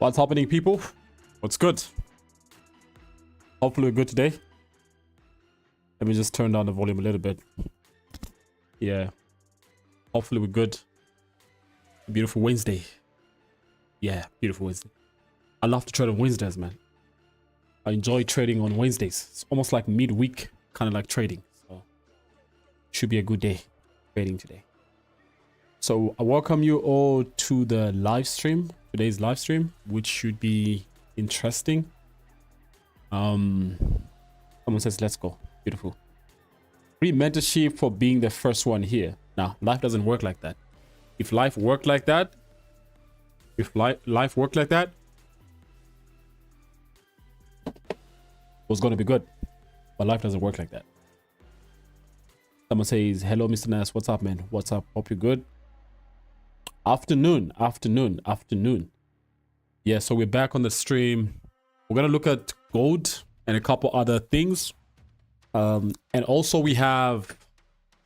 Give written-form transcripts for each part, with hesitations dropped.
What's happening, people? What's good? Hopefully we're good today. Let me just turn down the volume a little bit. Yeah. Hopefully we're good. Beautiful Wednesday. Yeah, beautiful Wednesday. I love to trade on Wednesdays, man. I enjoy trading on Wednesdays. It's almost like midweek, kind of like trading. So should be a good day trading today. So I welcome you all to the live stream, today's live stream, which should be interesting. Someone says, let's go. Beautiful. Free mentorship for being the first one here. Now, life doesn't work like that. If life worked like that, life worked like that, it was going to be good. But life doesn't work like that. Someone says, hello, Mr. Nas. What's up, man? What's up? Hope you're good. Afternoon. Yeah, so we're back on the stream. We're going to look at gold and a couple other things. And also we have,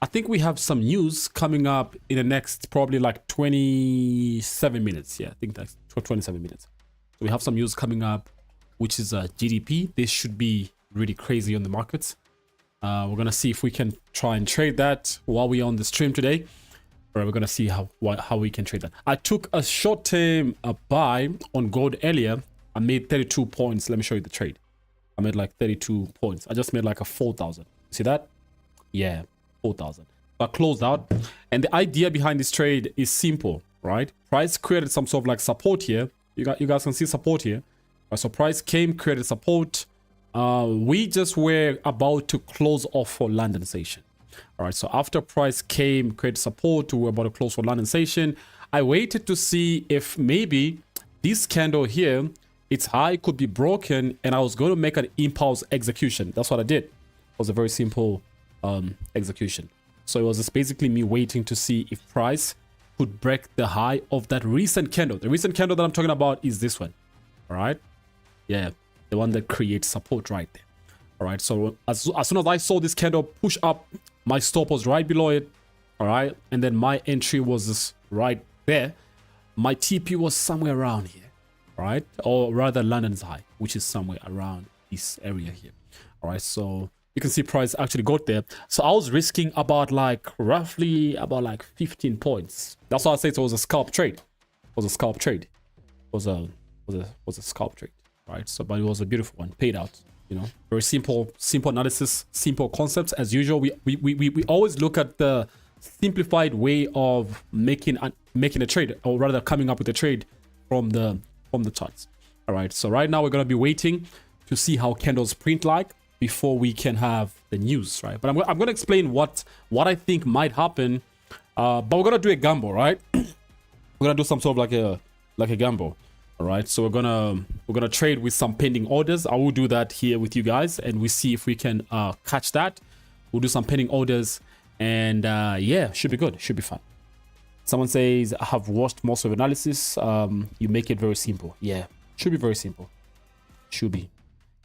I think we have some news coming up in the next probably like 27 minutes. Yeah, I think that's 27 minutes. So we have some news coming up, which is GDP. This should be really crazy on the markets. We're going to see if we can try and trade that while we're on the stream today. Or we're going to see how we can trade that. I took a short-term buy on gold earlier. I made 32 points. Let me show you the trade. I made like 32 points. I just made like a 4,000. See that? Yeah, 4,000. I closed out. And the idea behind this trade is simple, right? Price created some sort of like support here. You guys can see support here. So price came, created support. We just were about to close off for London session. All right, so after price came, created support, we were about to close for London session. I waited to see if maybe this candle here, its high could be broken, and I was going to make an impulse execution. That's what I did. It was a very simple execution. So it was just basically me waiting to see if price could break the high of that recent candle. The recent candle that I'm talking about is this one. All right. Yeah, the one that creates support right there. All right. So as soon as I saw this candle push up, my stop was right below it. All right. And then my entry was just right there. My TP was somewhere around here. Right, or rather London's high, which is somewhere around this area here. All right, so you can see price actually got there. So I was risking about like roughly about like 15 points. That's why I say it was a scalp trade. It was a scalp trade. It was a scalp trade. Right, so but it was a beautiful one, paid out. You know, very simple analysis, simple concepts as usual. We always look at the simplified way of making a trade, or rather coming up with a trade from the charts. All right, so right now we're going to be waiting to see how candles print like before we can have the news, right? But I'm going to explain what I think might happen, but we're going to do a gamble, right? We're going to do some sort of like a gamble. All right, so we're going to trade with some pending orders. I will do that here with you guys, and we see if we can catch that. We'll do some pending orders, and yeah, should be good, should be fun. Someone says, I have watched most of the analysis. You make it very simple. Yeah, should be very simple. Should be.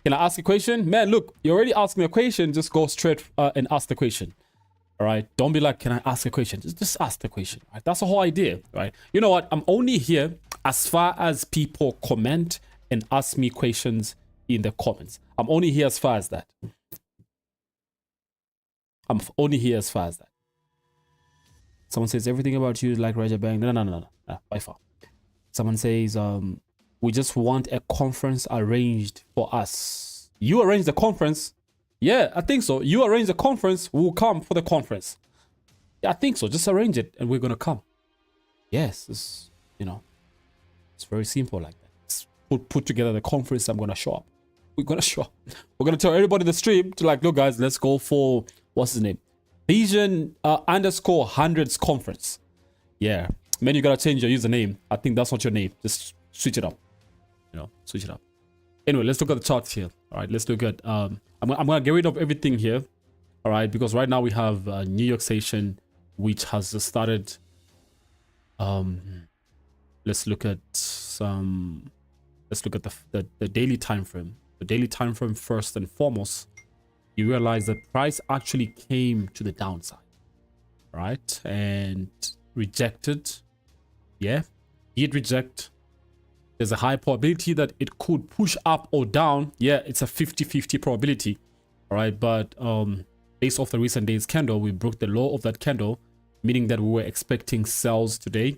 Can I ask a question? Man, look, you already asked me a question. Just go straight and ask the question. All right. Don't be like, can I ask a question? Just ask the question. Right? That's the whole idea. Right. You know what? I'm only here as far as people comment and ask me questions in the comments. I'm only here as far as that. I'm only here as far as that. Someone says everything about you is like Raja Bang. No, by far. Someone says, we just want a conference arranged for us. You arrange the conference? Yeah, I think so. You arrange the conference, we'll come for the conference. Yeah, I think so. Just arrange it and we're going to come. Yes, it's, you know, it's very simple like that. Just put together the conference. I'm going to show up. We're going to show up. We're going to tell everybody in the stream to like, look guys, let's go for, what's his name? Vision _100s conference. Yeah, man, you gotta change your username. I think that's not your name. Just switch it up. You know, switch it up. Anyway, let's look at the charts here. All right, let's look at. I'm gonna get rid of everything here. All right, because right now we have New York session, which has just started. Let's look at some. Let's look at the daily time frame. The daily time frame first and foremost. You realize that price actually came to the downside, right? And rejected. Yeah, did reject There's a high probability that it could push up or down. Yeah, it's a 50-50 probability. All right, but based off the recent day's candle, we broke the low of that candle, meaning that we were expecting sells today,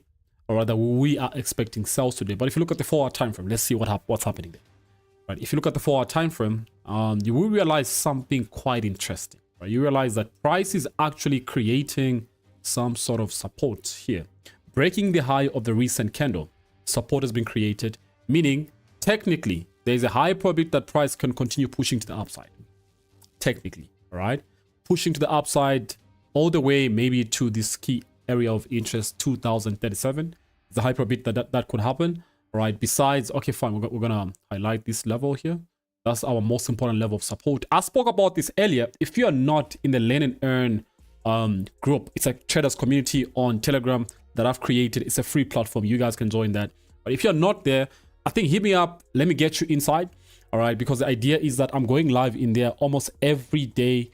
or rather we are expecting sells today. But if you look at the 4-hour time frame, let's see what's happening there. Right, if you look at the 4-hour time frame, you will realize something quite interesting. Right, you realize that price is actually creating some sort of support here, breaking the high of the recent candle. Support has been created, meaning technically there's a high probability that price can continue pushing to the upside. Technically, all right, pushing to the upside all the way maybe to this key area of interest 2037. There's a high probability that could happen. All right, besides, okay, fine, we're gonna highlight this level here. That's our most important level of support. I spoke about this earlier. If you are not in the Learn and Earn group, it's a traders community on Telegram that I've created. It's a free platform. You guys can join that. But if you're not there, I think hit me up. Let me get you inside. All right, because the idea is that I'm going live in there almost every day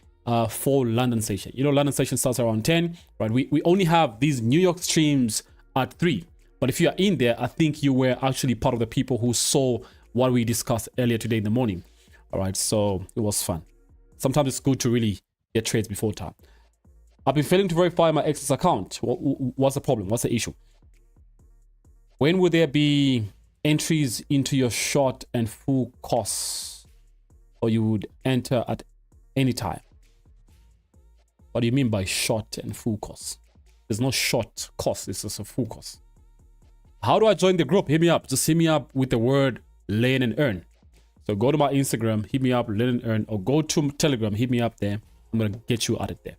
for London session. You know, London session starts around 10, right? We only have these New York streams at 3. But if you are in there, I think you were actually part of the people who saw what we discussed earlier today in the morning. All right, so it was fun. Sometimes it's good to really get trades before time. I've been failing to verify my Access account. What's the problem? What's the issue? When will there be entries into your short and full costs, or you would enter at any time? What do you mean by short and full costs? There's no short cost. It's just a full cost. How do I join the group? Hit me up. Just hit me up with the word Learn and Earn. So go to my Instagram, hit me up, Learn and Earn, or go to Telegram, hit me up there. I'm going to get you added there.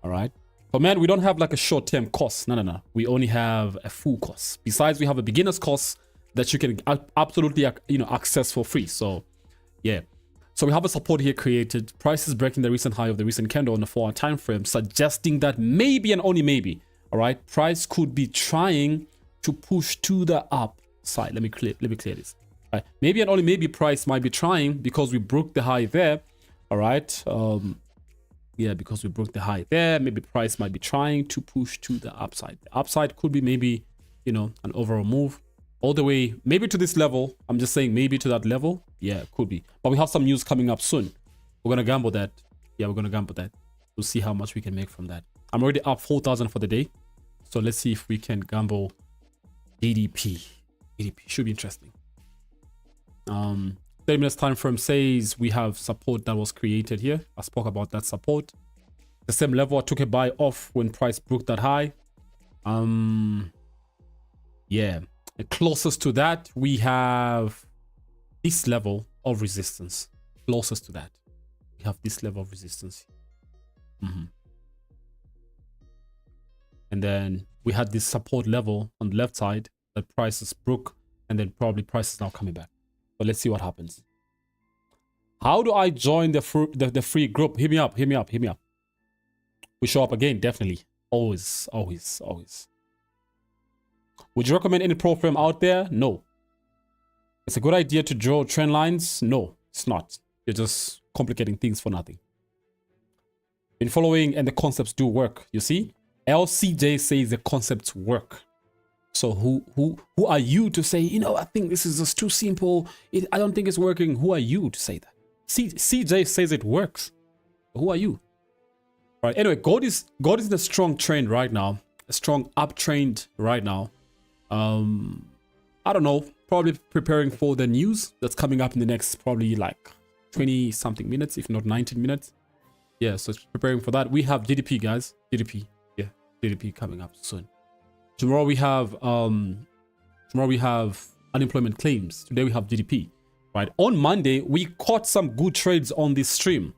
All right. But man, we don't have like a short-term cost. No. We only have a full cost. Besides, we have a beginner's cost that you can absolutely, access for free. So yeah. So we have a support here created. Price is breaking the recent high of the recent candle on the 4-hour time frame, suggesting that maybe and only maybe, all right, price could be trying to push to the upside. Let me clear this. All right. Maybe and only maybe price might be trying, because we broke the high there. All right. Yeah, because we broke the high there, maybe price might be trying to push to the upside. The upside could be maybe, an overall move all the way, maybe to this level. I'm just saying maybe to that level. Yeah, it could be. But we have some news coming up soon. We're going to gamble that. Yeah, we're going to gamble that. We'll see how much we can make from that. I'm already up 4,000 for the day. So let's see if we can gamble DDP. DDP should be interesting. 30 minutes time frame says we have support that was created here. I spoke about that support. The same level, I took a buy off when price broke that high. Yeah, and closest to that, we have this level of resistance. Closest to that, we have this level of resistance. And then we had this support level on the left side that prices broke, and then probably price is now coming back. But let's see what happens. How do I join the free group? Hit me up. We show up again, definitely. Always. Would you recommend any program out there? No. It's a good idea to draw trend lines? No, it's not. You're just complicating things for nothing. Been following, and the concepts do work. You see? LCJ says the concepts work. So who are you to say, I think this is just too simple. I don't think it's working. Who are you to say that? CJ says it works. Who are you? All right. Anyway, gold is in a strong trend right now. A strong uptrend right now. I don't know. Probably preparing for the news that's coming up in the next probably like 20 something minutes, if not 19 minutes. Yeah. So it's preparing for that. We have GDP, guys. GDP. Yeah. GDP coming up soon. Tomorrow we have unemployment claims. Today we have GDP, right? On Monday, we caught some good trades on this stream.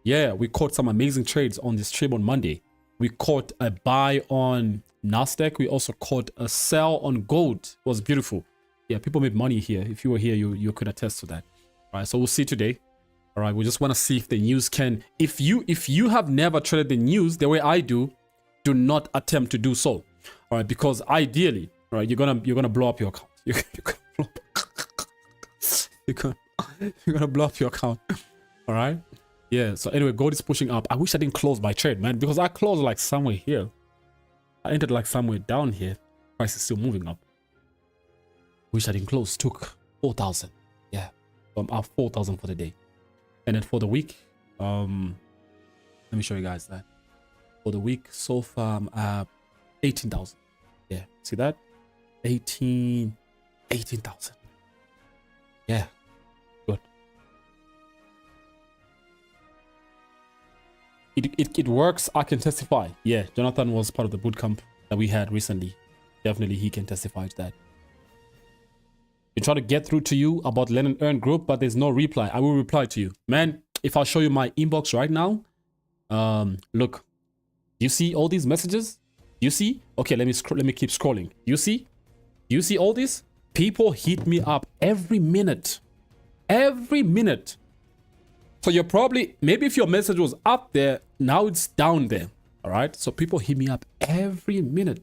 Yeah, we caught some amazing trades on this stream on Monday. We caught a buy on NASDAQ. We also caught a sell on gold. It was beautiful. Yeah, people made money here. If you were here, you could attest to that. All right, so we'll see today. All right, we just want to see if the news can. If you have never traded the news the way I do not attempt to do so. All right, because ideally, right, you're gonna blow up your account. You're gonna blow up your account. All right. Yeah. So anyway, gold is pushing up. I wish I didn't close my trade, man, because I closed like somewhere here. I entered like somewhere down here. Price is still moving up. Wish I didn't close. Took 4,000. Yeah. So I'm up 4,000 for the day. And then for the week, let me show you guys that. For the week, so far I'm up 18,000. Yeah. See that? 18,000. Yeah. Good. It works. I can testify. Yeah. Jonathan was part of the bootcamp that we had recently. Definitely he can testify to that. We try to get through to you about Learn and Earn group, but there's no reply. I will reply to you. Man, if I show you my inbox right now, look, you see all these messages? You see? Okay, let me keep scrolling. You see? You see all this? People hit me up every minute. Every minute. So you're probably, maybe if your message was up there, now it's down there. All right? So people hit me up every minute.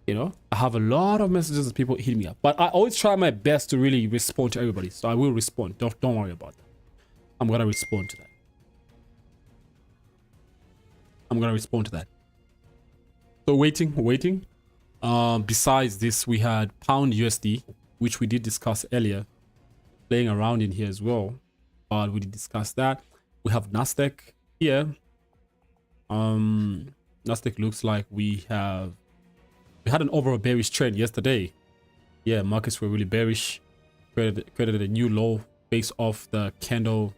You know, I have a lot of messages that people hit me up, but I always try my best to really respond to everybody. So I will respond. Don't worry about that. I'm going to respond to that. I'm going to respond to that. So waiting. Besides this, we had pound USD, which we did discuss earlier, playing around in here as well. But we did discuss that. We have NASDAQ here. NASDAQ looks like we had an overall bearish trend yesterday. Yeah, markets were really bearish. Created a new low based off the candle.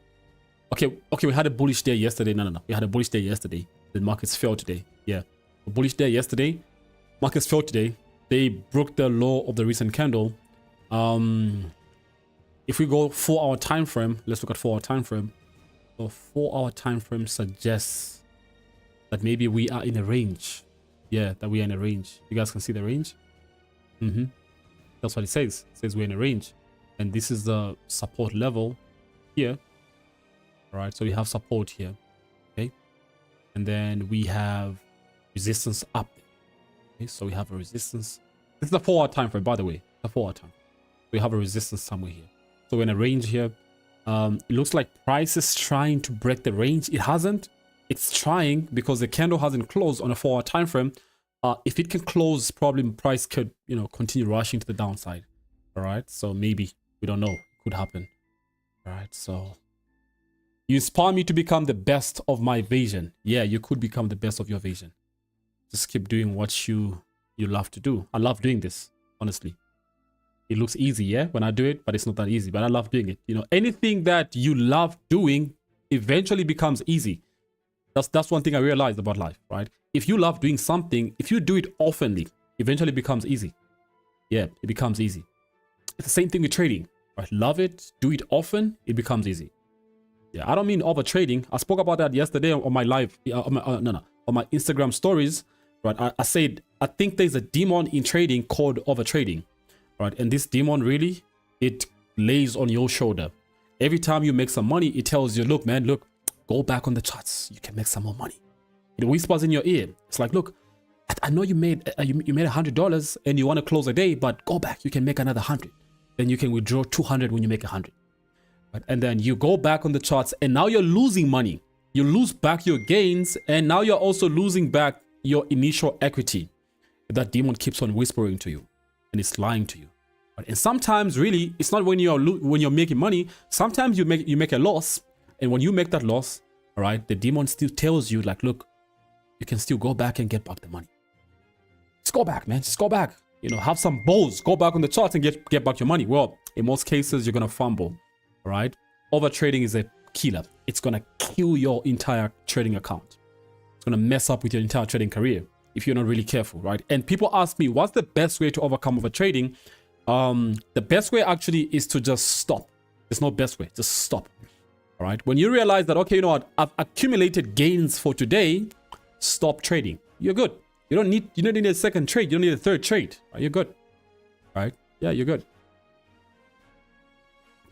Okay, we had a bullish day yesterday. No. We had a bullish day yesterday. The markets fell today. Yeah, a bullish day yesterday. Markets fell today. They broke the low of the recent candle. If we go 4-hour time frame, let's look at 4-hour time frame. So 4-hour time frame suggests that maybe we are in a range. Yeah, that we are in a range. You guys can see the range. That's what it says. It says we're in a range, and this is the support level here. All right, so we have support here. Okay, and then we have resistance up. Okay, so we have a resistance. This is the 4-hour time frame, by the way. The 4-hour time. We have a resistance somewhere here. So we're in a range here. It looks like price is trying to break the range. It hasn't. It's trying because the candle hasn't closed on a 4-hour time frame. If it can close, probably price could, continue rushing to the downside. All right, so maybe, we don't know, could happen. All right, so you inspire me to become the best of my vision. Yeah, you could become the best of your vision. Just keep doing what you love to do. I love doing this, honestly. It looks easy, yeah, when I do it, but it's not that easy. But I love doing it. Anything that you love doing eventually becomes easy. That's one thing I realized about life, right? If you love doing something, if you do it oftenly, eventually it becomes easy. Yeah, it becomes easy. It's the same thing with trading, right? Love it, do it often, it becomes easy. Yeah, I don't mean over trading. I spoke about that yesterday on my live, on my Instagram stories, right? I said, I think there's a demon in trading called over trading, right? And this demon really, it lays on your shoulder. Every time you make some money, it tells you, look, man, look, go back on the charts. You can make some more money. It whispers in your ear. It's like, look, I know you made $100 and you want to close a day, but go back. You can make another 100. Then you can withdraw 200 when you make 100. Right? And then you go back on the charts and now you're losing money. You lose back your gains and now you're also losing back your initial equity. That demon keeps on whispering to you and it's lying to you. Right? And sometimes really, it's not when you're making money. Sometimes you make a loss. And when you make that loss, all right, the demon still tells you, like, look, you can still go back and get back the money. Just go back, man. Just go back. Have some balls. Go back on the charts and get back your money. Well, in most cases, you're going to fumble, all right? Overtrading is a killer. It's going to kill your entire trading account. It's going to mess up with your entire trading career if you're not really careful, right? And people ask me, what's the best way to overcome overtrading? The best way actually is to just stop. There's no best way. Just stop. All right. When you realize that, okay, you know what, I've accumulated gains for today, stop trading. You're good. You don't need a second trade. You don't need a third trade. You're good. All right. Yeah, you're good.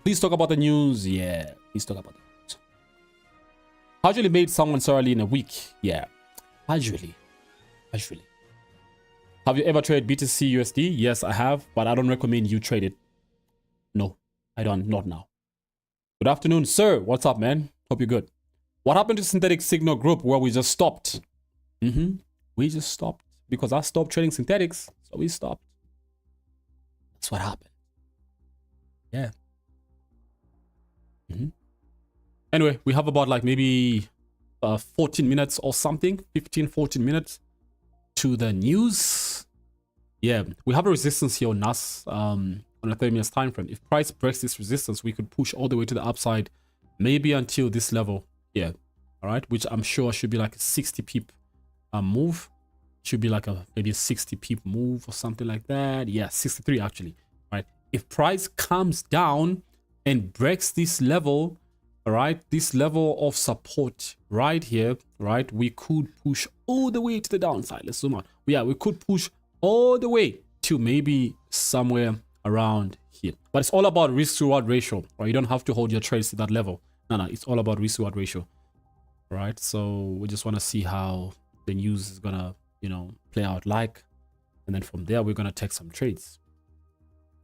Please talk about the news. Yeah. Please talk about the news. Casually made someone so early in a week. Yeah. Casually. Have you ever traded BTC USD? Yes, I have, but I don't recommend you trade it. No, I don't. Not now. Good afternoon, sir. What's up, man? Hope you're good. What happened to synthetic signal group where we just stopped? We just stopped because I stopped trading synthetics. So we stopped. That's what happened. Yeah. Anyway, we have about like maybe 14 minutes or something, 14 minutes to the news. Yeah, we have a resistance here on us on a 30 minutes time frame. If price breaks this resistance, we could push all the way to the upside, maybe until this level. Yeah, all right, which I'm sure should be like a 60 pip move. Should be like maybe a 60 pip move or something like that. Yeah, 63 actually. Right. If price comes down and breaks this level, all right, this level of support right here, right, we could push all the way to the downside. Let's zoom out. Yeah, we could push all the way to maybe somewhere around here. But it's all about risk to reward ratio, right? You don't have to hold your trades to that level. No, it's all about risk to reward ratio, right? So we just want to see how the news is gonna, you know, play out like, and then from there we're gonna take some trades.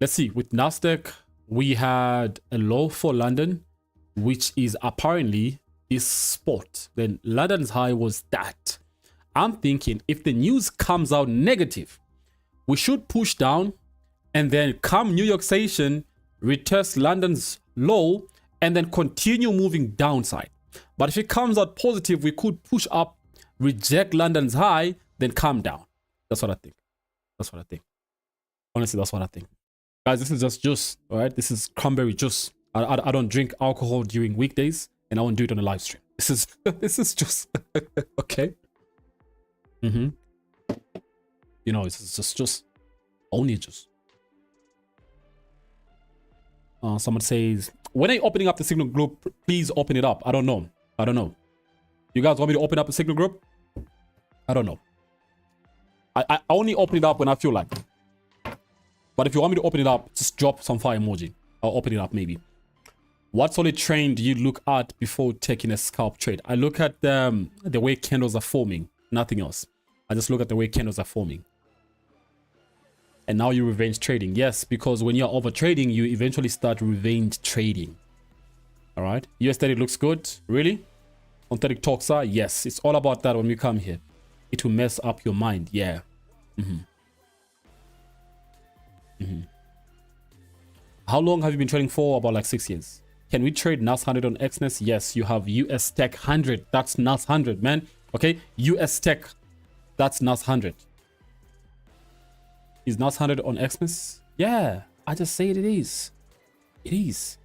Let's see. With Nasdaq, we had a low for London, which is apparently this spot. Then London's high was that. I'm thinking if the news comes out negative, we should push down and then come New York session, retest London's low and then continue moving downside. But if it comes out positive, we could push up, reject London's high, then come down. That's what I think. That's what I think. Honestly, that's what I think. Guys, this is just juice, all right? This is cranberry juice. I don't drink alcohol during weekdays and I won't do it on a live stream. This is just okay. You know, it's just only juice. Someone says, when are you opening up the signal group? Please open it up. I don't know. You guys want me to open up a signal group? I don't know. I only open it up when I feel like. But if you want me to open it up, just drop some fire emoji. I'll open it up maybe. What solid trend do you look at before taking a scalp trade? I look at the way candles are forming, nothing else. I just look at the way candles are forming. And now you revenge trading. Yes, because when you're over trading, you eventually start revenge trading. All right. US30 looks good. Really? Synthetic talks are? Yes. It's all about that when we come here. It will mess up your mind. Yeah. How long have you been trading for? About like 6 years. Can we trade nas100 on XNES? Yes, you have US Tech 100. That's nas100, man. Okay, US Tech. That's nas100. Is nas100 on XNES? Yeah, I just say it is. It is.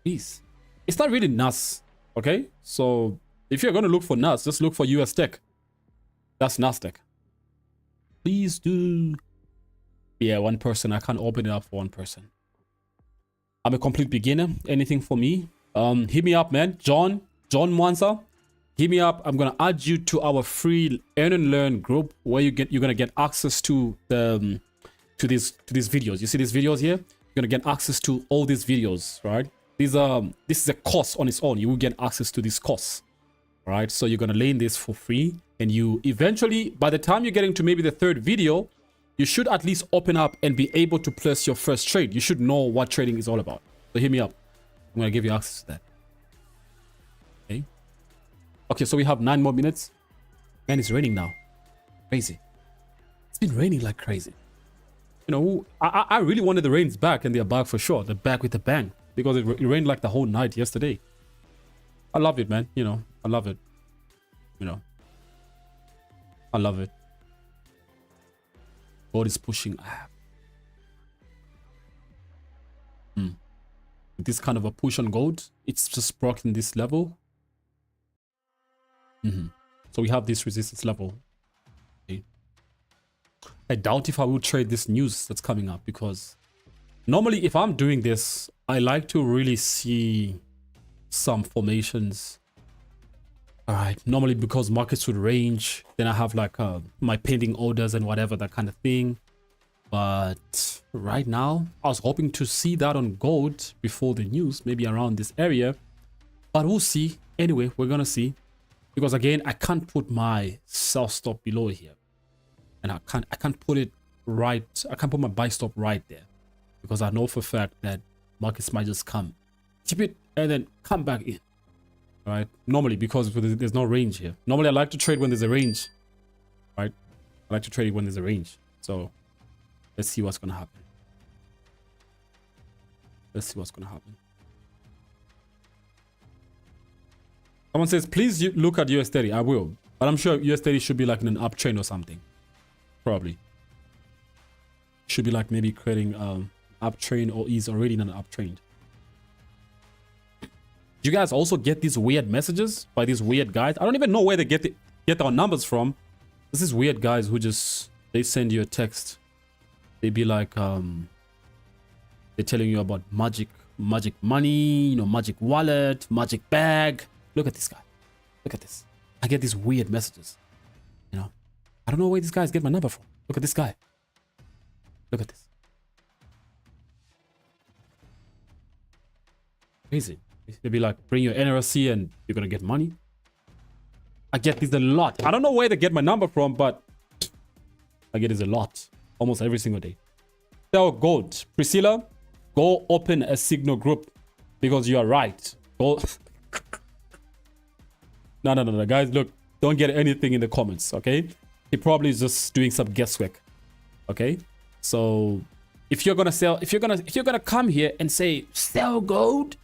It's not really nas. Okay, so if you're gonna look for nas, just look for US Tech. That's Nasdaq. Please do. Yeah, one person. I can't open it up for one person. I'm a complete beginner. Anything for me? Hit me up, man. John Mwanza. Hit me up. I'm gonna add you to our free Earn and Learn group where you're gonna get access to the to these videos. You see these videos here? You're gonna get access to all these videos, right? This is a course on its own. You will get access to this course, right? So you're gonna learn this for free, and you eventually, by the time you're getting to maybe the third video, you should at least open up and be able to place your first trade. You should know what trading is all about. So hit me up. I'm going to give you access to that. Okay, so we have 9 more minutes. Man, it's raining now. Crazy. It's been raining like crazy. You know, I really wanted the rains back, and they're back for sure. They're back with a bang. Because it rained like the whole night yesterday. I love it, man. You know, I love it. You know. I love it. God is pushing. This kind of a push on gold, it's just broken this level. So we have this resistance level. Okay. I doubt if I will trade this news that's coming up, because normally if I'm doing this, I like to really see some formations. All right, normally because markets would range, then I have like my pending orders and whatever, that kind of thing. But right now, I was hoping to see that on gold before the news, maybe around this area. But we'll see. Anyway, we're gonna see, because again, I can't put my sell stop below here, and I can't put it right. I can't put my buy stop right there, because I know for a fact that markets might just come, tip it, and then come back in. Right, normally, because there's no range here. Normally I like to trade when there's a range, right? I like to trade when there's a range. So let's see what's gonna happen. Let's see what's gonna happen. Someone says, please look at US30. I will. But I'm sure US30 should be like in an uptrend or something. Probably. Should be like maybe creating uptrend, or is already in an uptrend. Do you guys also get these weird messages by these weird guys? I don't even know where they get our numbers from. This is weird guys who just, they send you a text. They be like, they're telling you about magic money, you know, magic wallet, magic bag. Look at this guy. Look at this. I get these weird messages. You know, I don't know where these guys get my number from. Look at this guy. Look at this. Crazy. They'll be like, bring your NRC and you're gonna get money. I get these a lot. I don't know where they get my number from, but I get this a lot. Almost every single day. Sell gold. Priscilla, go open a Signal group because you are right. Go. No, guys, look, don't get anything in the comments, okay? He probably is just doing some guesswork, okay? So if you're gonna come here and say sell gold,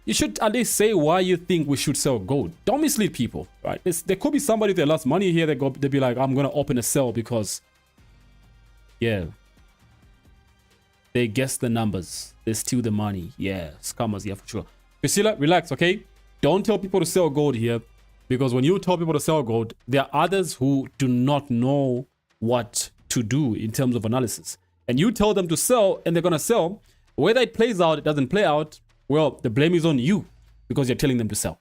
you should at least say why you think we should sell gold. Don't mislead people, right? There could be somebody that lost money here. They'll be like, I'm gonna open a sell because, yeah, they guess the numbers, they steal the money. Yeah, scammers, yeah, for sure. Priscilla, relax, okay? Don't tell people to sell gold here. Because when you tell people to sell gold, there are others who do not know what to do in terms of analysis. And you tell them to sell and they're going to sell. Whether it plays out, it doesn't play out, well, the blame is on you because you're telling them to sell.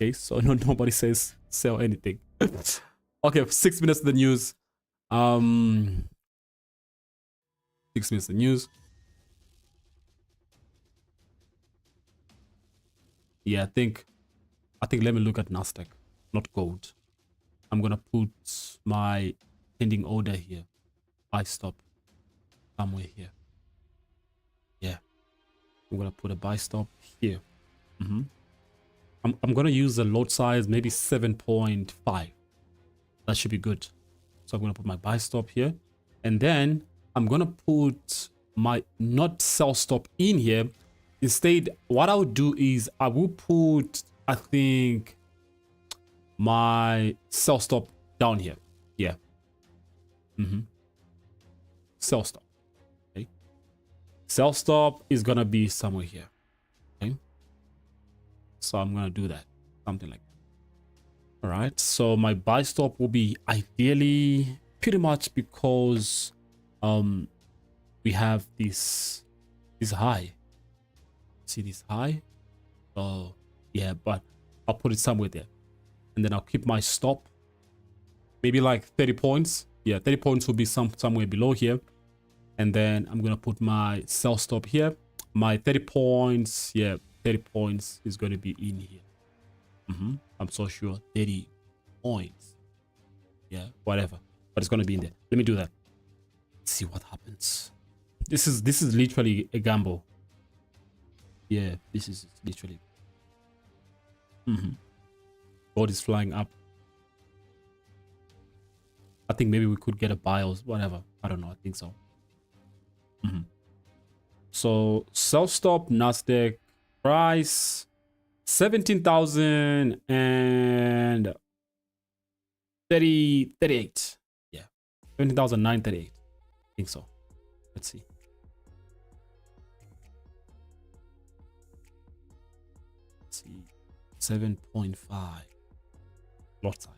Okay, so nobody says sell anything. Okay, 6 minutes of the news. 6 minutes of the news. Yeah, I think let me look at Nasdaq, not gold. I'm gonna put my pending order here. Buy stop somewhere here. Yeah, I'm gonna put a buy stop here. I'm gonna use a lot size, maybe 7.5. That should be good. So I'm gonna put my buy stop here, and then I'm gonna put my not sell stop in here. Instead, what I would do is I will put, I think, my sell stop down here. Yeah. Sell stop. Okay. Sell stop is gonna be somewhere here. Okay. So I'm gonna do that. Something like that. All right. So my buy stop will be ideally pretty much because we have this high. See this high? Oh yeah, but I'll put it somewhere there, and then I'll keep my stop maybe like 30 points. Yeah, 30 points will be somewhere below here, and then I'm gonna put my sell stop here. My 30 points, yeah, 30 points is going to be in here. I'm so sure 30 points, yeah, whatever, but it's going to be in there. Let me do that. Let's see what happens. This is literally a gamble. Yeah, this is literally. Gold is flying up. I think maybe we could get a buy or whatever. I don't know. I think so. So sell stop Nasdaq price 17,038. Yeah, 17,938. I think so. Let's see. Let's see. 7.5 lot size.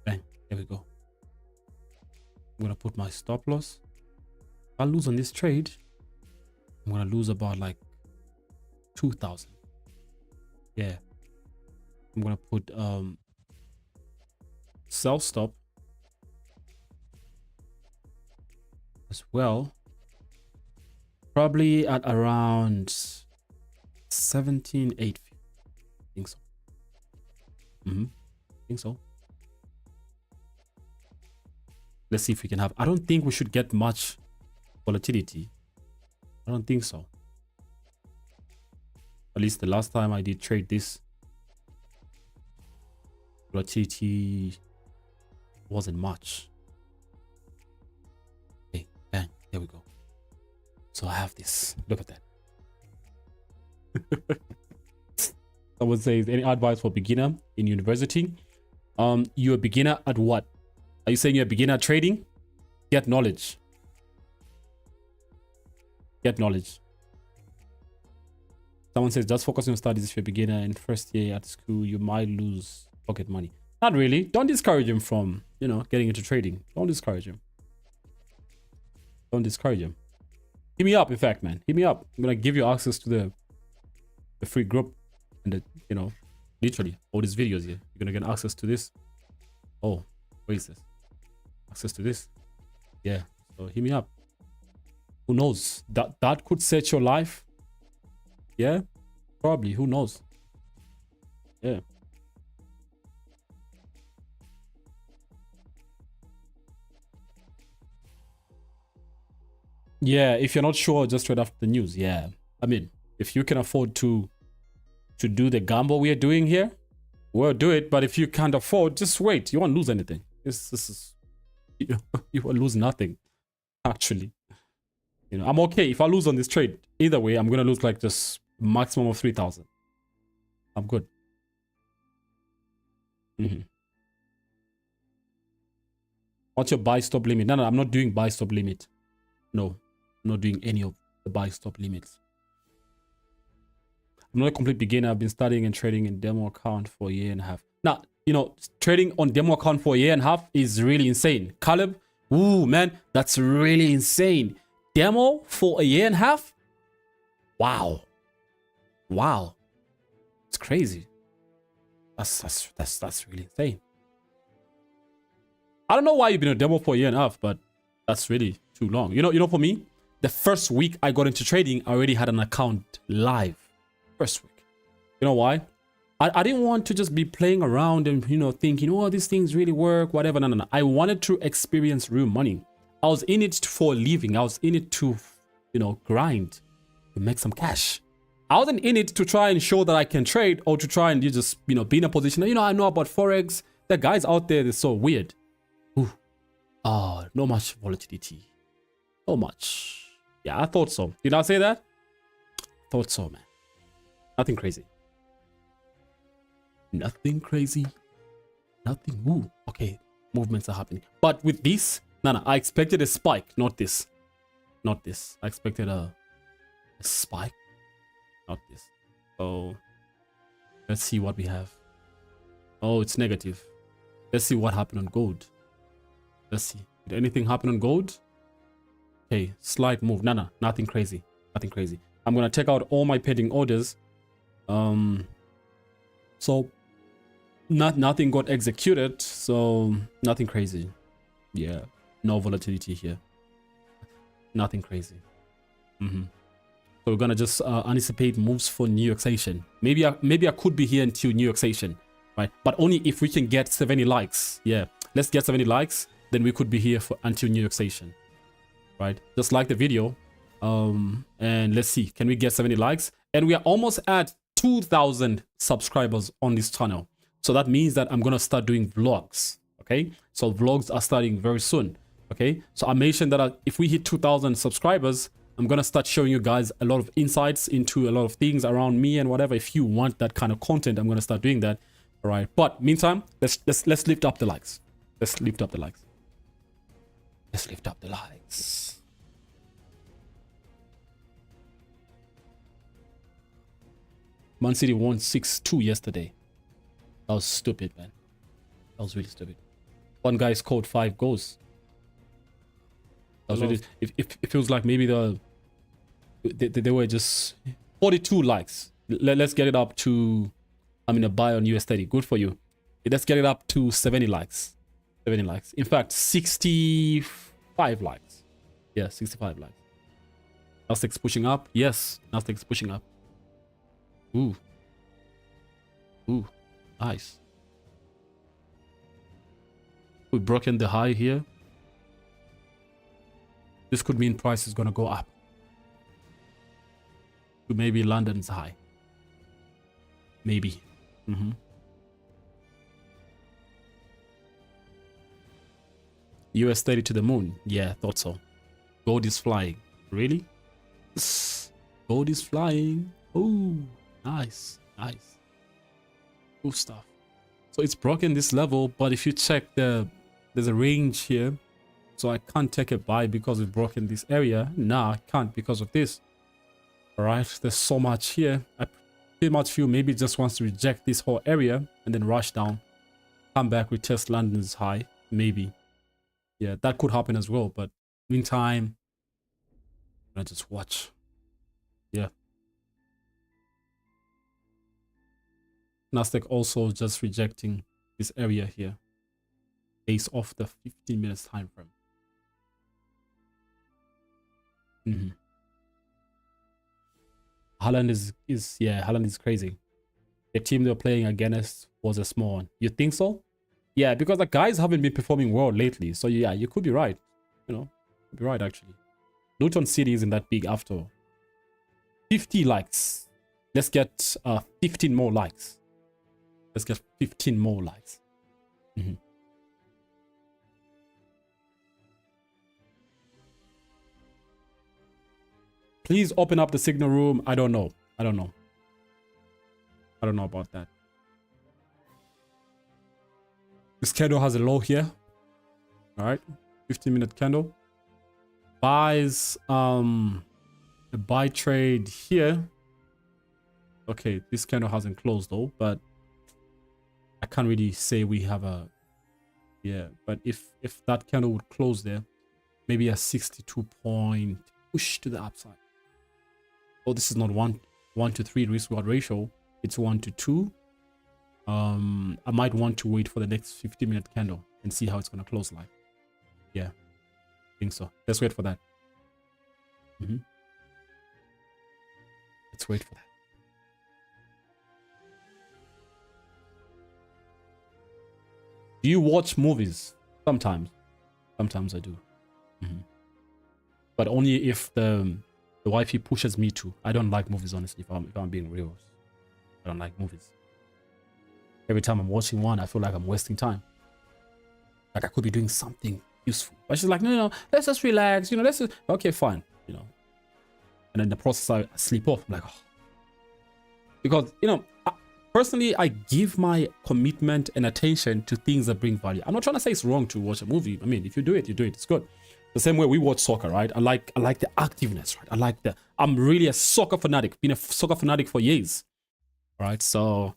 Bang, there we go. I'm gonna put my stop loss. If I lose on this trade, I'm gonna lose about like 2,000. Yeah, I'm gonna put sell stop as well, probably at around 17,850. I think so. I think so. Let's see if we can have. I don't think we should get much volatility. I don't think so. At least the last time I did trade this, volatility wasn't much. also have this. Look at that. Someone says, any advice for beginner in university? You're a beginner at what? Are you saying you're a beginner at trading? Get knowledge. Get knowledge. Someone says, just focus on your studies. If you're a beginner in first year at school, you might lose pocket money. Not really. Don't discourage him from, you know, getting into trading. Don't discourage him. Don't discourage him. Hit me up, in fact, man. Hit me up. I'm gonna give you access to the free group and the, you know, literally all these videos here. You're gonna get access to this. Oh, what is this? Access to this. Yeah. So hit me up. Who knows? That could set your life. Yeah, probably. Who knows? Yeah. Yeah, if you're not sure, just trade after the news. Yeah. I mean, if you can afford to do the gamble we are doing here, we'll do it. But if you can't afford, just wait. You won't lose anything. This is you will lose nothing, actually. You know, I'm okay if I lose on this trade. Either way, I'm gonna lose like just maximum of 3,000. I'm good. What's your buy stop limit? No, I'm not doing buy stop limit. No, I'm not doing any of the buy stop limits. I'm not a complete beginner. I've been studying and trading in demo account for a year and a half. Now, you know, trading on demo account for a year and a half is really insane. Caleb, ooh, man, that's really insane. Demo for a year and a half? Wow. Wow. It's crazy. That's really insane. I don't know why you've been a demo for a year and a half, but that's really too long. You know, for me, the first week I got into trading, I already had an account live. First week. You know why? I didn't want to just be playing around and, you know, thinking, oh, these things really work, whatever. No. I wanted to experience real money. I was in it for a living. I was in it to, you know, grind, to make some cash. I wasn't in it to try and show that I can trade or to try and you just, you know, be in a position. You know, I know about Forex. The guys out there, they're so weird. Ooh. Oh, not much volatility. So much. Yeah, I thought so. Did I say that? Thought so, man. Nothing crazy. Nothing crazy. Nothing. Ooh, okay. Movements are happening. But with this, no, I expected a spike, not this. Not this. I expected a spike, not this. So let's see what we have. Oh, it's negative. Let's see what happened on gold. Let's see. Did anything happen on gold? Okay, slight move. No, nothing crazy. Nothing crazy. I'm gonna take out all my pending orders. So nothing got executed, so nothing crazy. Yeah, no volatility here. Nothing crazy. So we're gonna just anticipate moves for New York session. Maybe I could be here until New York session, right? But only if we can get 70 likes. Yeah, let's get 70 likes, then we could be here for until New York session, right? Just like the video. And let's see, can we get 70 likes? And we are almost at 2,000 subscribers on this channel. So that means that I'm gonna start doing vlogs. Okay, so vlogs are starting very soon. Okay, so I mentioned that if we hit 2,000 subscribers, I'm gonna start showing you guys a lot of insights into a lot of things around me and whatever. If you want that kind of content, I'm gonna start doing that. All right, but meantime, let's lift up the likes. Let's lift up the likes. Let's lift up the likes. Man City won 6-2 yesterday. That was stupid, man. That was really stupid. One guy scored 5 goals. That was really, it feels like maybe they were just 42 likes. Let's get it up to, I'm in a buy on US30. Good for you. Let's get it up to 70 likes. 70 likes. In fact, 65 likes. Yeah, 65 likes. Nasdaq's pushing up. Yes, Nasdaq's pushing up. Ooh. Ooh. Nice. We've broken the high here. This could mean price is going to go up to maybe London's high. Maybe. US 30 to the moon. Yeah, thought so. Gold is flying. Really? Gold is flying. Oh, nice, nice. Cool stuff. So it's broken this level, but if you check there's a range here. So I can't take a buy because it's broken this area. Nah, I can't because of this. All right, there's so much here. I pretty much feel maybe it just wants to reject this whole area and then rush down. Come back, retest London's high. Maybe. Yeah, that could happen as well. But meantime, I just watch. Yeah. Nasdaq also just rejecting this area here based off the 15 minutes time frame. Haaland Haaland is crazy. The team they're playing against was a small one. You think so? Yeah, because the guys haven't been performing well lately. So yeah, you could be right. You know, you'd be right actually. Luton City isn't that big after all. 50 likes. Let's get 15 more likes. Let's get 15 more likes. Please open up the signal room. I don't know. I don't know about that. This candle has a low here. All right. 15-minute candle. Buys a buy trade here. Okay, this candle hasn't closed though, but I can't really say we have a but if that candle would close there, maybe a 62 point push to the upside. Oh, this is not 1 to 3 risk reward ratio, it's 1 to 2. I might want to wait for the next 50-minute candle and see how it's going to close like. Yeah, I think so. Let's wait for that. Let's wait for that. Do you watch movies? Sometimes. Sometimes I do. But only if the wifey pushes me to. I don't like movies, honestly, if I'm being real. I don't like movies. Every time I'm watching one, I feel like I'm wasting time. Like I could be doing something useful. But she's like, no, let's just relax. You know, let's just... Okay, fine. You know. And in the process, I sleep off. I'm like, oh. Because, you know, personally, I give my commitment and attention to things that bring value. I'm not trying to say it's wrong to watch a movie. I mean, if you do it, you do it. It's good. The same way we watch soccer, right? I like the activeness, right? I'm really a soccer fanatic. Been a soccer fanatic for years, right? So,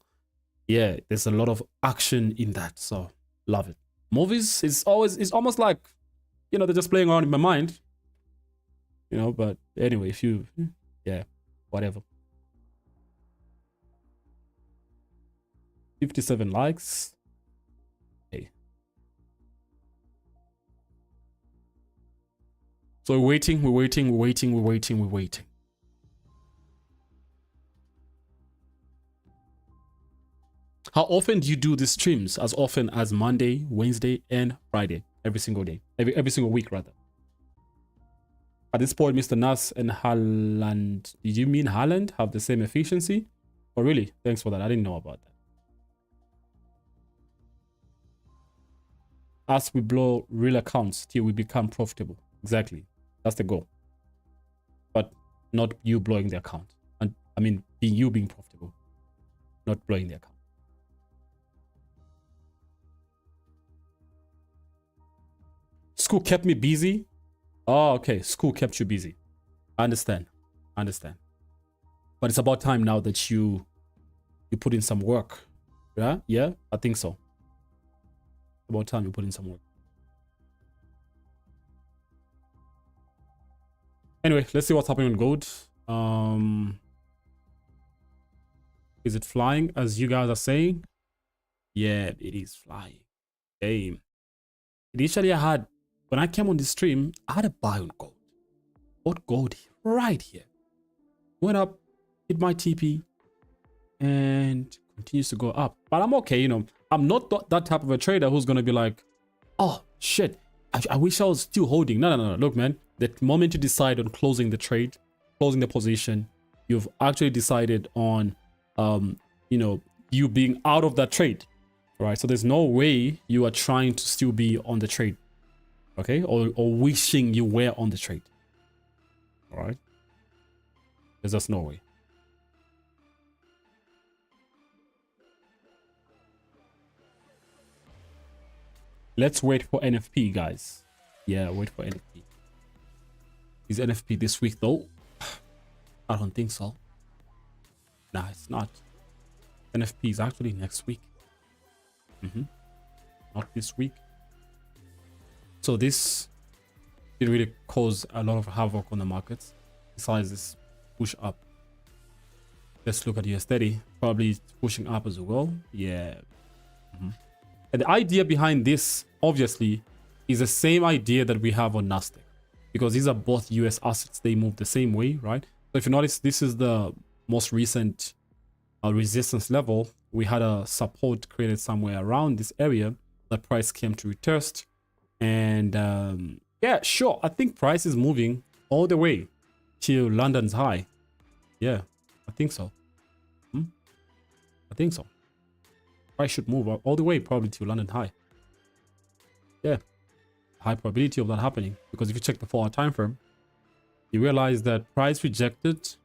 yeah, there's a lot of action in that. So, love it. Movies is almost like, you know, they're just playing around in my mind, you know. But anyway, if you, yeah, whatever. 57 likes. Hey. So we're waiting. How often do you do these streams? As often as Monday, Wednesday, and Friday. Every single day. Every single week, rather. At this point, Mr. Nas and Haaland. Did you mean Haaland have the same efficiency? Oh, really? Thanks for that. I didn't know about that. As we blow real accounts till we become profitable. Exactly. That's the goal. But not you blowing the account. And I mean, you being profitable. Not blowing the account. School kept me busy. Oh, okay. School kept you busy. I understand. But it's about time now that you put in some work. Yeah? Yeah? I think so. About time you put in some work. Anyway, let's see what's happening on gold. Is it flying as you guys are saying? Yeah, it is flying. Damn. Initially, when I came on this stream, I had a buy on gold. Bought gold right here. Went up, hit my TP, and continues to go up. But I'm okay, you know. I'm not that type of a trader who's going to be like, oh, shit, I wish I was still holding. No. Look, man, the moment you decide on closing the trade, closing the position, you've actually decided on, you know, you being out of that trade, right? So there's no way you are trying to still be on the trade, okay? Or wishing you were on the trade, all right? There's just no way. Let's wait for NFP, guys. Yeah, wait for NFP. Is NFP this week though? I don't think so. Nah, it's not. NFP is actually next week. Not this week. So this didn't really cause a lot of havoc on the markets. Besides this push up. Let's look at US30. Probably pushing up as well. Yeah. And the idea behind this, obviously, is the same idea that we have on Nasdaq. Because these are both US assets. They move the same way, right? So if you notice, this is the most recent resistance level. We had a support created somewhere around this area. The price came to retest. And yeah, sure. I think price is moving all the way to London's high. Yeah, I think so. I think so. Price should move all the way probably to London high. Yeah, high probability of that happening, because if you check the 4-hour time frame, you realize that price rejected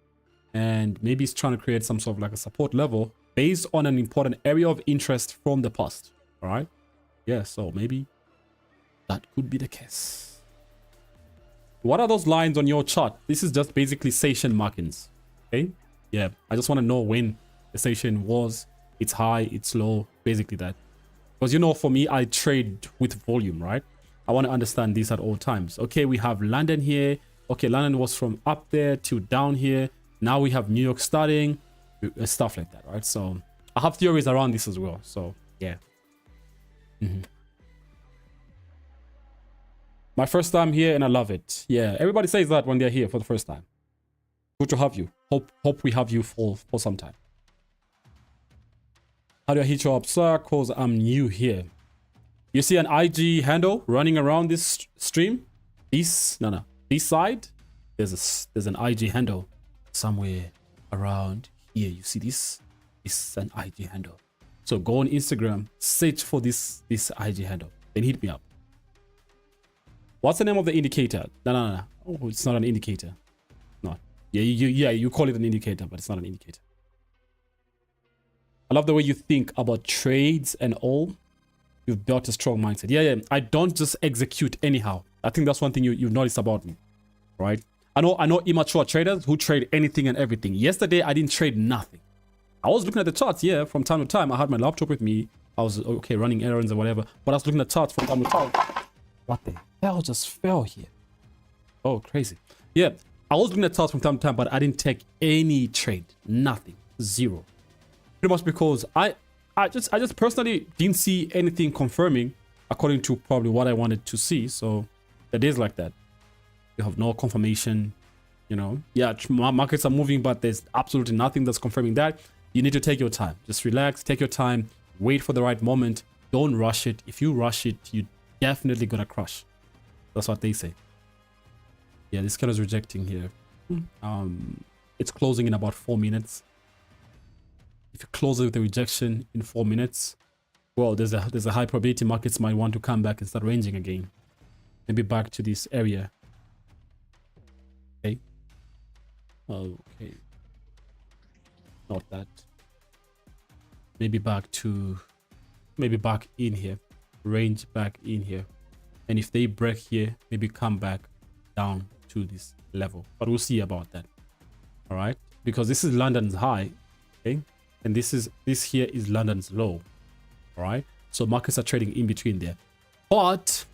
and maybe it's trying to create some sort of like a support level based on an important area of interest from the past. All right. Yeah, so maybe that could be the case. What are those lines on your chart? This is just basically session markings. Okay. Yeah, I just want to know when the session was, it's high, it's low, basically that. Because, you know, for me, I trade with volume, right? I want to understand this at all times. Okay, we have London here. Okay, London was from up there to down here. Now we have New York starting, stuff like that, right? So I have theories around this as well. So yeah. My first time here and I love it. Yeah, everybody says that when they're here for the first time. Good to have you. Hope we have you for some time. How do I hit you up, sir? Because I'm new here. You see an IG handle running around this stream? This side, there's an IG handle somewhere around here. You see this? This is an IG handle. So go on Instagram, search for this IG handle, then hit me up. What's the name of the indicator? No. Oh, it's not an indicator. No. Yeah, you call it an indicator, but it's not an indicator. I love the way you think about trades and all. You've built a strong mindset. Yeah. I don't just execute anyhow. I think that's one thing you've noticed about me, right? I know immature traders who trade anything and everything. Yesterday, I didn't trade nothing. I was looking at the charts, yeah, from time to time. I had my laptop with me. I was, okay, running errands or whatever. But I was looking at charts from time to time. What the hell just fell here? Oh, crazy. Yeah, I was looking at charts from time to time, but I didn't take any trade. Nothing. Zero. Pretty much because I just personally didn't see anything confirming according to probably what I wanted to see. So the days like that, you have no confirmation, you know. Yeah, markets are moving, but there's absolutely nothing that's confirming that. You need to take your time. Just relax, take your time, wait for the right moment. Don't rush it. If you rush it, you're definitely gonna crush. That's what they say. Yeah, this candle is rejecting here. It's closing in about 4 minutes. If you close it with a rejection in 4 minutes, well, there's a high probability markets might want to come back and start ranging again. Maybe back to this area. Okay. Okay. Not that. Maybe back in here. Range back in here. And if they break here, maybe come back down to this level. But we'll see about that. All right. Because this is London's high. Okay. And this here is London's low. All right. So markets are trading in between there. But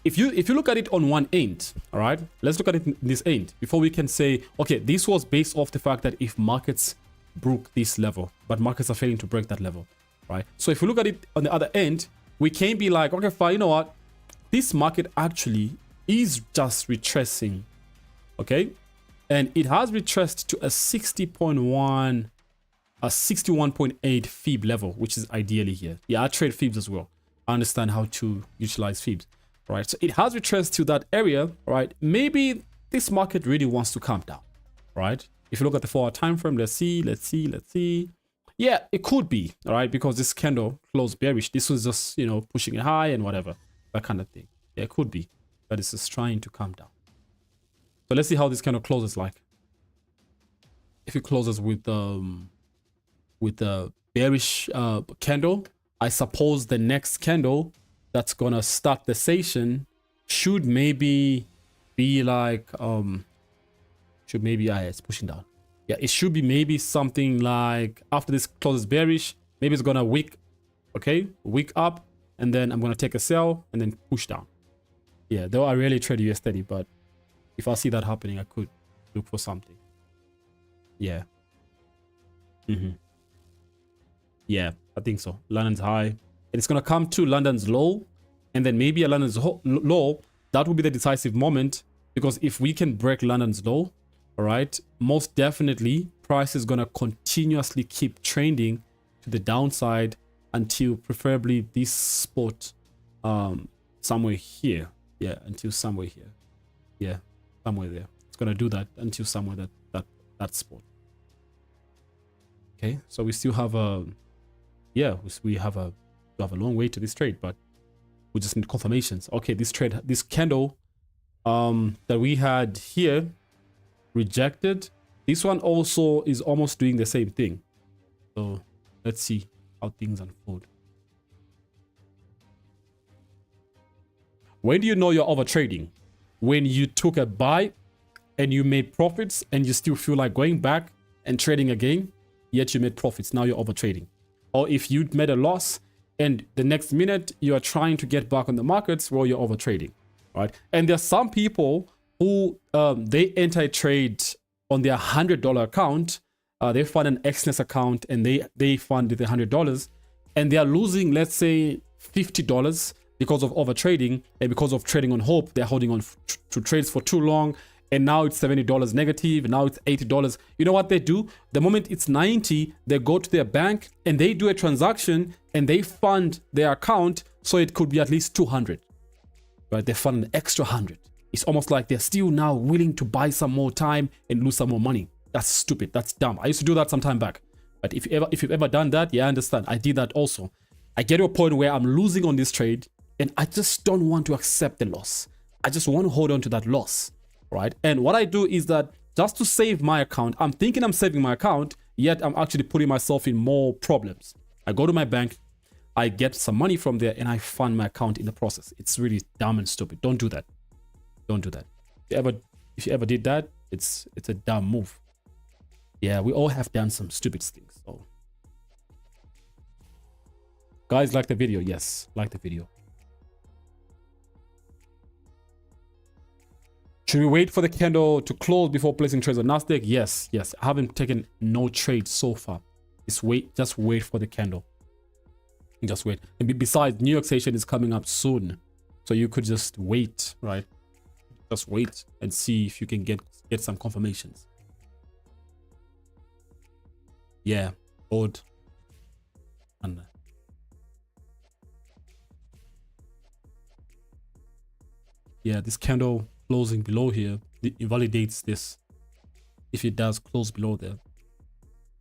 if you look at it on one end, all right, let's look at it in this end before we can say, okay, this was based off the fact that if markets broke this level, but markets are failing to break that level, right? So if we look at it on the other end, we can be like, okay, fine, you know what? This market actually is just retracing, okay? And it has retraced to a 60.1, a 61.8 fib level, which is ideally here. Yeah, I trade fibs as well. I understand how to utilize fibs. Right, so it has retraced to that area, right? Maybe this market really wants to calm down, right? If you look at the 4-hour time frame, let's see. Yeah, it could be, all right, because this candle closed bearish. This was just, you know, pushing it high and whatever, that kind of thing. Yeah, it could be that it's just trying to calm down. So let's see how this candle closes like. if it closes with the bearish candle, I suppose the next candle that's gonna start the session should maybe be like it's pushing down. Yeah, it should be maybe something like after this closes bearish, maybe it's gonna wick up, and then I'm gonna take a sell and then push down. Yeah, though I rarely trade US30, but if I see that happening, I could look for something. Yeah. Yeah, I think so. London's high, and it's gonna come to London's low, and then maybe a London's low. That will be the decisive moment, because if we can break London's low, all right, most definitely price is gonna continuously keep trending to the downside until preferably this spot somewhere here. Yeah, until somewhere here. Yeah, somewhere there. It's gonna do that until somewhere that spot. Okay, so we still have a we have a long way to this trade, but we just need confirmations. Okay, this candle that we had here rejected. This one also is almost doing the same thing. So let's see how things unfold. When do you know you're overtrading? When you took a buy and you made profits and you still feel like going back and trading again, yet you made profits. Now you're overtrading. Or if you made a loss and the next minute you are trying to get back on the markets, well, you're overtrading, right? And there's some people who they enter a trade on their $100 account. They fund an Exness account and they fund the $100, and they are losing, let's say, $50 because of overtrading, and because of trading on hope. They're holding on to trades for too long, and now it's $70 negative, and now it's $80. You know what they do? The moment it's 90, they go to their bank and they do a transaction and they fund their account so it could be at least 200, right? They fund an extra 100. It's almost like they're still now willing to buy some more time and lose some more money. That's stupid. That's dumb. I used to do that some time back. But if you've ever done that, yeah, I understand. I did that also. I get to a point where I'm losing on this trade and I just don't want to accept the loss. I just want to hold on to that loss, right? And what I do is that just to save my account, I'm thinking I'm saving my account, yet I'm actually putting myself in more problems. I go to my bank, I get some money from there, and I fund my account in the process. It's really dumb and stupid. Don't do that. Don't do that. If you ever did that, it's a dumb move. Yeah, we all have done some stupid things. So, guys, like the video. Yes, like the video. Should we wait for the candle to close before placing trades on Nasdaq? Yes, yes. I haven't taken no trade so far. Just wait for the candle. Just wait. And besides, New York session is coming up soon, so you could just wait, right? Just wait and see if you can get some confirmations. Yeah, odd. And yeah, this candle closing below here, it invalidates this. If it does close below there,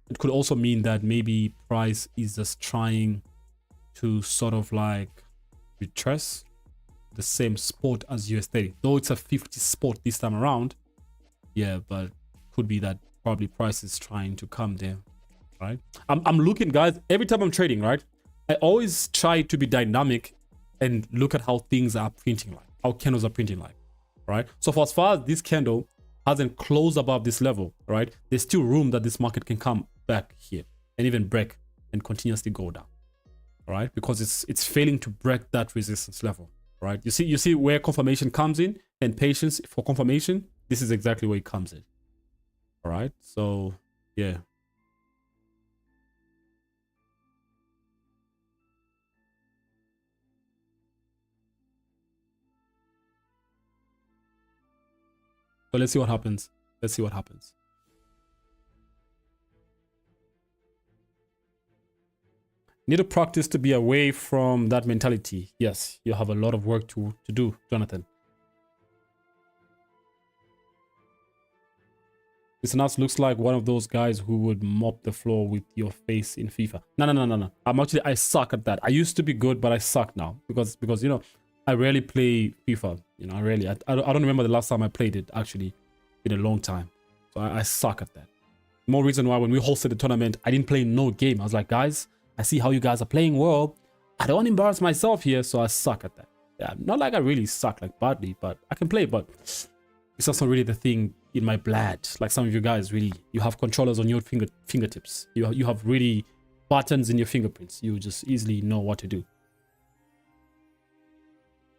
it could also mean that maybe price is just trying to sort of like retrace the same spot as US30, though it's a 50 spot this time around. Yeah, but could be that probably price is trying to come there, right? I'm looking, guys, every time I'm trading, right? I always try to be dynamic and look at how things are printing like, how candles are printing like, right? So for as far as this candle hasn't closed above this level, right, there's still room that this market can come back here and even break and continuously go down, right? Because it's failing to break that resistance level, right? You see where confirmation comes in, and patience for confirmation. This is exactly where it comes in. All right, so yeah. So let's see what happens. Let's see what happens. Need to practice to be away from that mentality. Yes, you have a lot of work to do, Jonathan. This nas looks like one of those guys who would mop the floor with your face in FIFA. No. I suck at that. I used to be good, but I suck now because you know, I rarely play FIFA. You know, I don't remember the last time I played it actually in a long time. So I suck at that. More reason why when we hosted the tournament, I didn't play no game. I was like, guys, I see how you guys are playing well. I don't want to embarrass myself here, so I suck at that. Yeah, not like I really suck like badly, but I can play, but it's also really the thing in my blood. Like some of you guys really, you have controllers on your fingertips. You have really buttons in your fingerprints. You just easily know what to do.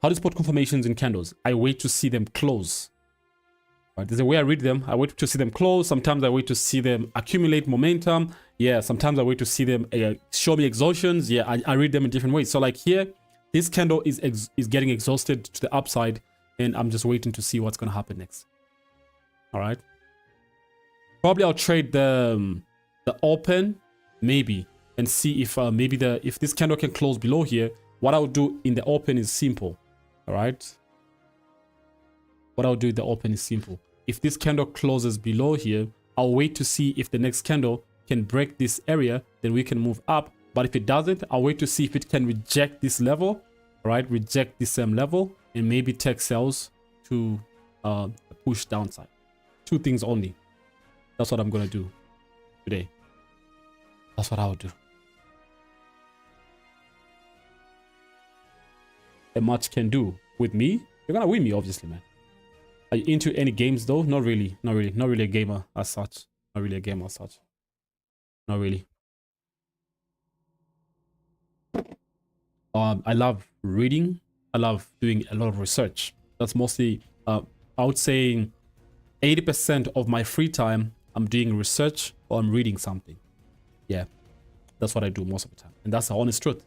How to spot confirmations in candles? I wait to see them close. Right, there's a way I read them. I wait to see them close. Sometimes I wait to see them accumulate momentum. Yeah, sometimes I wait to see them show me exhaustions. Yeah, I read them in different ways. So like here, this candle is getting exhausted to the upside, and I'm just waiting to see what's going to happen next. All right. Probably I'll trade the open, maybe, and see if maybe if this candle can close below here. What I'll do in the open is simple. All right. What I'll do in the open is simple. If this candle closes below here, I'll wait to see if the next candle can break this area, then we can move up. But if it doesn't, I'll wait to see if it can reject this level, right? Reject this same level and maybe take sales to push downside. Two things only. That's what I'm going to do today. That's what I'll do. A much can do with me. You're going to win me, obviously, man. Are you into any games though? Not really. Not really. Not really a gamer as such. Not really a gamer as such. Not really. I love reading. I love doing a lot of research. That's mostly, I would say 80% of my free time, I'm doing research or I'm reading something. Yeah, that's what I do most of the time. And that's the honest truth.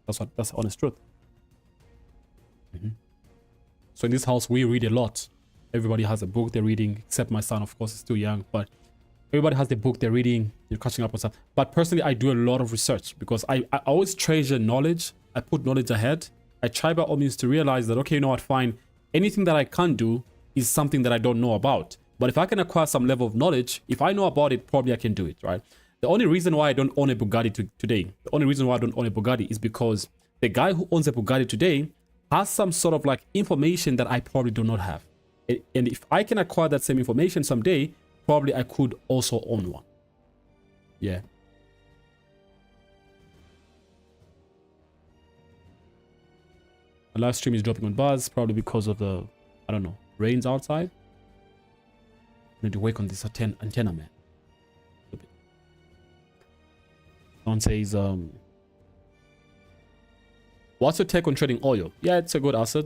That's the honest truth. So in this house, we read a lot. Everybody has a book they're reading, except my son, of course, is still young, but everybody has the book they're reading. You're catching up on stuff. But personally, I do a lot of research because I always treasure knowledge. I put knowledge ahead. I try by all means to realize that, okay, you know what, fine. Anything that I can't do is something that I don't know about. But if I can acquire some level of knowledge, if I know about it, probably I can do it, right? The only reason why I don't own a Bugatti today, the only reason why I don't own a Bugatti is because the guy who owns a Bugatti today has some sort of like information that I probably do not have. And if I can acquire that same information someday, probably I could also own one. Yeah. My live stream is dropping on buzz, probably because of the, I don't know, rains outside. I need to work on this antenna, man. Someone says, what's your take on trading oil? Yeah, it's a good asset.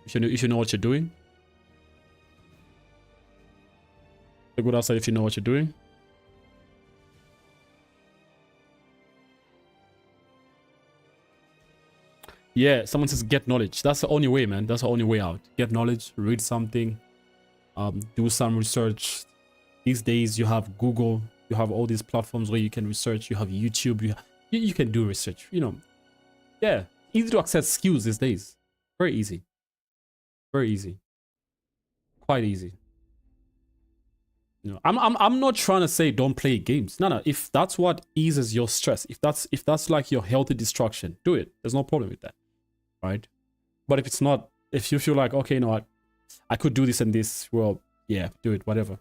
You should know what you're doing. A good asset if you know what you're doing. Yeah, someone says get knowledge. That's the only way, man. That's the only way out. Get knowledge, read something, do some research. These days you have Google, you have all these platforms where you can research. You have YouTube. You can do research. You know, yeah, easy to access skills these days. Very easy. Very easy. Quite easy. You know, I'm not trying to say don't play games. No. If that's what eases your stress, if that's like your healthy distraction, do it. There's no problem with that, right? But if it's not, if you feel like, okay, you know what, I could do this and this, well, yeah, do it, whatever.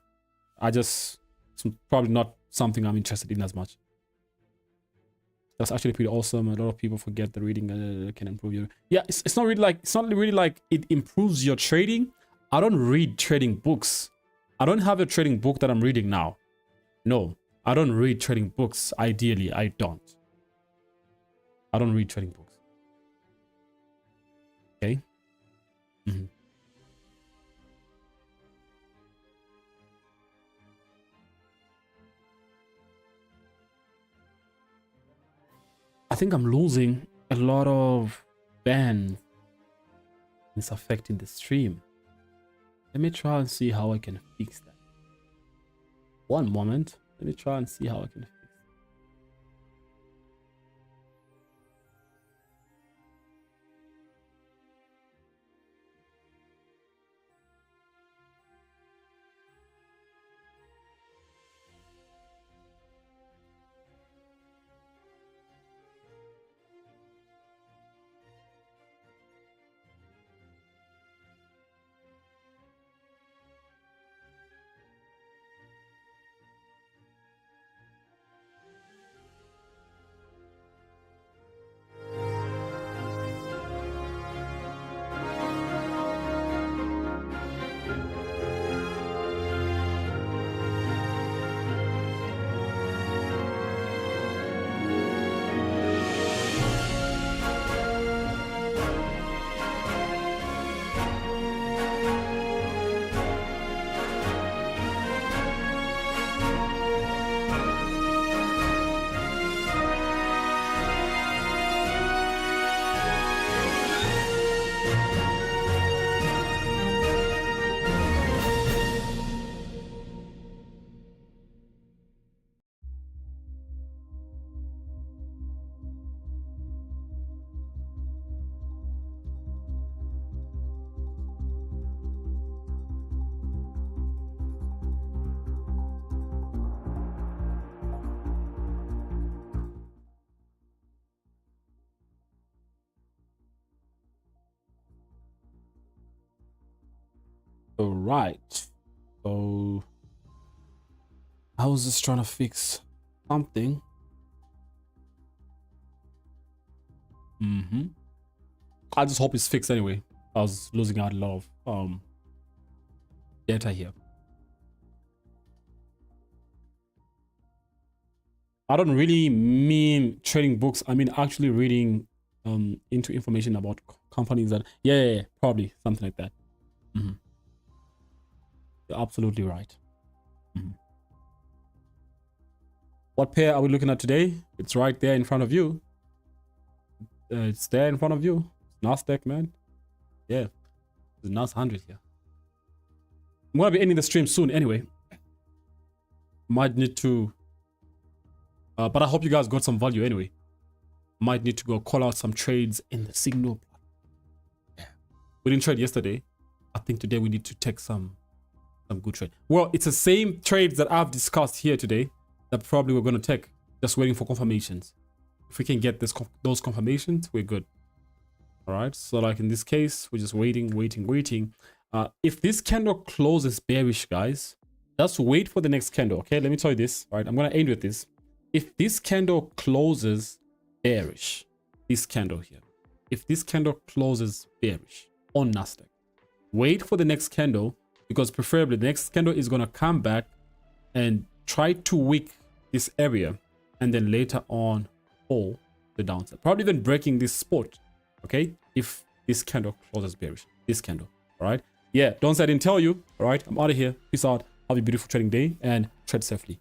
It's probably not something I'm interested in as much. That's actually pretty awesome. A lot of people forget the reading can improve your. Yeah, it's not really like it improves your trading. I don't read trading books. I don't have a trading book that I'm reading now. No, I don't read trading books. Ideally, I don't. I don't read trading books. Okay. I think I'm losing a lot of bans. It's affecting the stream. Let me try and see how I can fix that. One moment. Let me try and see how I can fix it. All right. So I was just trying to fix something. I just hope it's fixed anyway. I was losing out a lot of data here. I don't really mean trading books. I mean actually reading into information about companies that yeah, probably something like that. You're absolutely right. What pair are we looking at today? It's right there in front of you. It's there in front of you. Nasdaq, man. Yeah, the nas100 here. I'm gonna be ending the stream soon anyway. Might need to but I hope you guys got some value anyway. Might need to go call out some trades in the signal. Yeah. We didn't trade yesterday. I think today we need to take some good trade. Well, it's the same trades that I've discussed here today that probably we're going to take. Just waiting for confirmations. If we can get those confirmations, we're good. All right. So like in this case, we're just waiting. If this candle closes bearish, guys, just wait for the next candle. Okay. Let me tell you this. All right. I'm going to end with this. If this candle closes bearish, this candle here, if this candle closes bearish on Nasdaq, wait for the next candle, because preferably the next candle is going to come back and try to wick this area and then later on pull the downside, probably even breaking this support. Okay, if this candle closes bearish, this candle. All right, yeah, don't say I didn't tell you. All right, I'm out of here. Peace out. Have a beautiful trading day and trade safely.